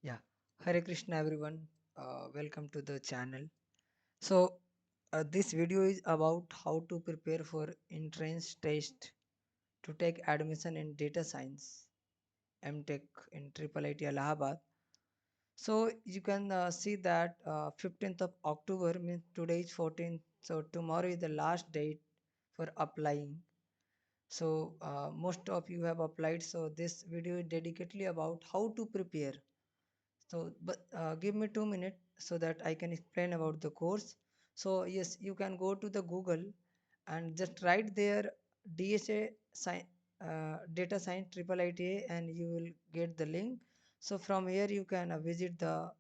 Yeah, Hare Krishna everyone. Welcome to the channel. This video is about how to prepare for entrance test to take admission in data science MTech in Triple IT Allahabad. So you can see that 15th of October means today is 14th. So tomorrow is the last date for applying. So most of you have applied. So this video is dedicatedly about how to prepare. So, but give me 2 minutes so that I can explain about the course. So, yes, you can go to the Google and just write there DSA Data Science Triple ITA and you will get the link. So, from here you can visit the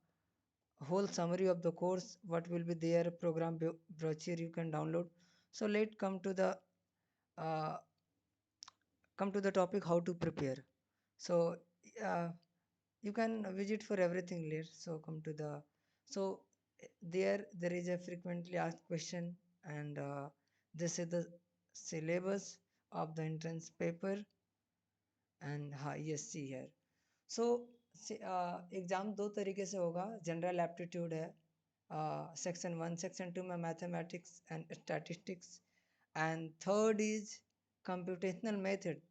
whole summary of the course, what will be there, program brochure you can download. So, let uh, come to the topic how to prepare. So uh, you can visit for everything later. So come to the so there is a frequently asked question, and this is the syllabus of the entrance paper. And हाँ yes see here. So exam दो तरीके से होगा. General aptitude है section one. Section two में mathematics and statistics, and third is computational method.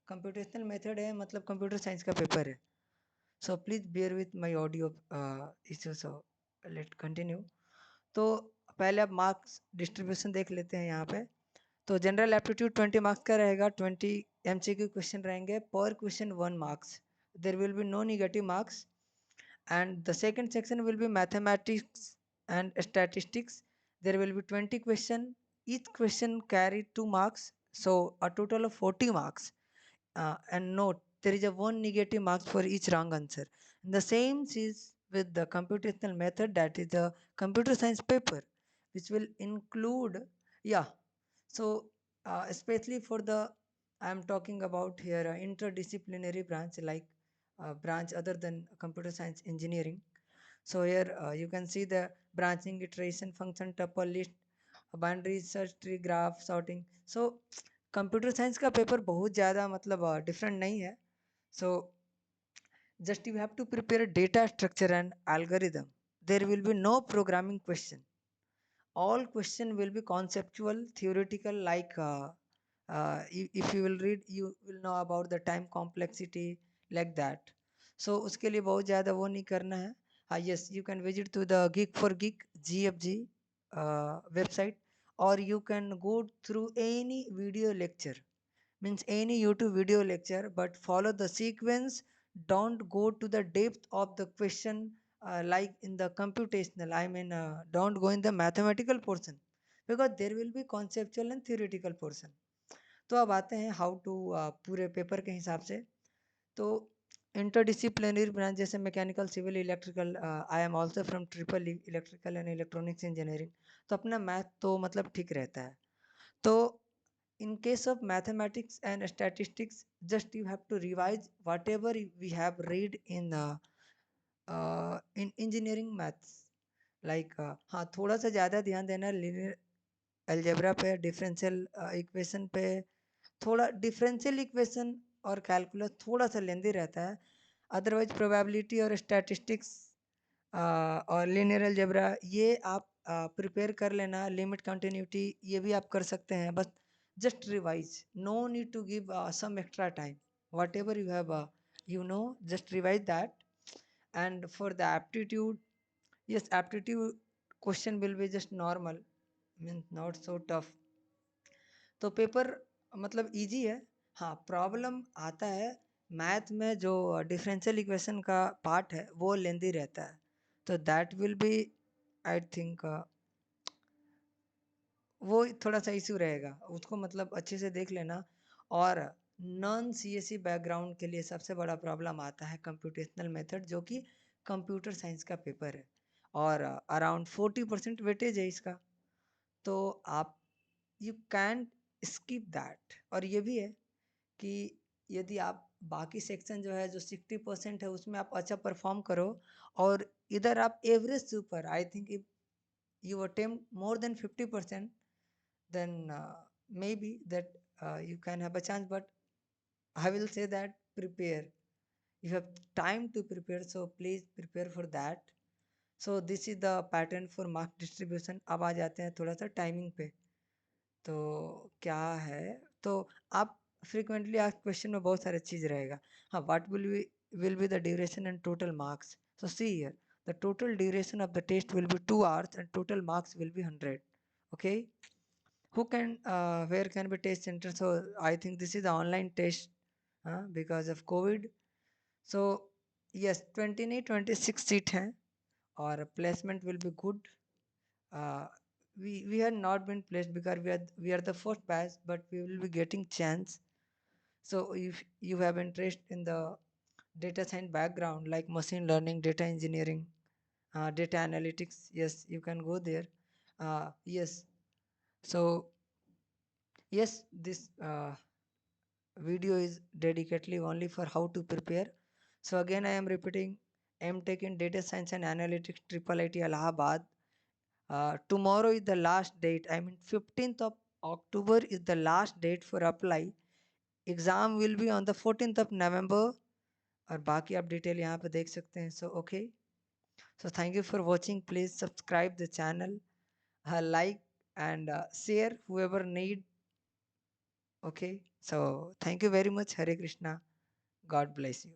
Computational method है मतलब computer science का पेपर है. So please bear with my audio issue. So let continue. तो पहले आप मार्क्स डिस्ट्रीब्यूशन देख लेते हैं यहाँ पे. तो जनरल एप्टीट्यूड 20 मार्क्स का रहेगा. 20 MCQ क्वेश्चन रहेंगे. पर क्वेश्चन 1 मार्क्स. There will be no negative marks. And the second section will be mathematics and statistics. There will be 20 question. Each question carry 2 marks, so a total of 40 marks. And note, there is a one negative marks for each wrong answer. And the same is with the computational method, that is the computer science paper, which will include, yeah. So especially for the, I am talking about here interdisciplinary branch, like branch other than computer science engineering. So here you can see the branching, iteration, function, tuple, list, binary search, tree, graph, sorting. So computer science का paper बहुत ज़्यादा मतलब different नहीं है. So just you have to prepare data structure and algorithm. There will be no programming question. All question will be conceptual, theoretical, like if you will read, you will know about the time complexity, like that. So उसके लिए बहुत ज़्यादा वो नहीं करना है. हाँ yes, you can visit to the Geek for Geek GFG website, or you can go through any video lecture, means any YouTube video lecture, but follow the sequence. Don't go to the depth of the question, like in the computational, I mean don't go in the mathematical portion, because there will be conceptual and theoretical portion. तो अब आते हैं how to पूरे paper के हिसाब से. तो interdisciplinary branch जैसे mechanical, civil, electrical. I am also from triple electrical and electronics engineering. तो अपना मैथ तो मतलब ठीक रहता है. तो in case of mathematics and statistics, just you have to revise whatever we have read in engineering maths. like हाँ थोड़ा सा ज़्यादा ध्यान देना लीनियर अलजेब्रा पे, डिफरेंशियल इक्वेशन पे. थोड़ा डिफरेंशियल इक्वेशन और कैलकुलस थोड़ा सा लेंदी रहता है. अदरवाइज प्रोबेबिलिटी और स्टैटिस्टिक्स और लीनियर अलजेब्रा ये आप प्रिपेयर कर लेना. लिमिट कंटिन्यूटी ये भी आप कर सकते हैं. बस just revise, no need to give some extra time. Whatever you have just revise that. And for the aptitude, yes, aptitude question will be just normal, means not so tough. तो paper मतलब easy है. हाँ problem आता है math में, जो differential equation का part है वो लेंदी रहता है. तो that will be, I think वो थोड़ा सा इशू रहेगा. उसको मतलब अच्छे से देख लेना. और नॉन सीएससी बैकग्राउंड के लिए सबसे बड़ा प्रॉब्लम आता है कंप्यूटेशनल मेथड, जो कि कंप्यूटर साइंस का पेपर है, और अराउंड 40% वेटेज है इसका. तो आप, यू कैन स्किप दैट. और ये भी है कि यदि आप बाकी सेक्शन जो है, जो 60% है, उसमें आप अच्छा परफॉर्म करो, और इधर आप एवरेज से ऊपर, I think if you attempt more than 50%, then maybe that you can have a chance. But I will say that prepare. you have time to prepare, so please prepare for that. So this is the pattern for mark distribution. अब आ जाते हैं थोड़ा सा timing पे। तो क्या है, तो आप फ्रीक्वेंटली आज क्वेश्चन में बहुत सारे चीज रहेगा। हाँ, what will be the duration and total marks. So see here, the total duration of the test will be 2 hours and total marks will be 100. Okay, who can where can be test center? So I think this is the online test because of COVID. So yes, 20 नहीं 26 seat हैं और placement will be good. uh, we had not been placed because we are the first batch, but we will be getting chance. So if you have interest in the data science background like machine learning, data engineering, data analytics, yes, you can go there. Yes, so yes, this video is dedicatedly only for how to prepare. So again I am repeating, MTech in data science and analytics, triple IT Allahabad. Tomorrow is the last date. I mean 15th of October is the last date for apply. Exam will be on the 14th of November. और बाकी आप detail यहाँ पे देख सकते हैं. So okay. So thank you for watching. Please subscribe the channel, like and share whoever need. Okay. So thank you very much. Hare Krishna. God bless you.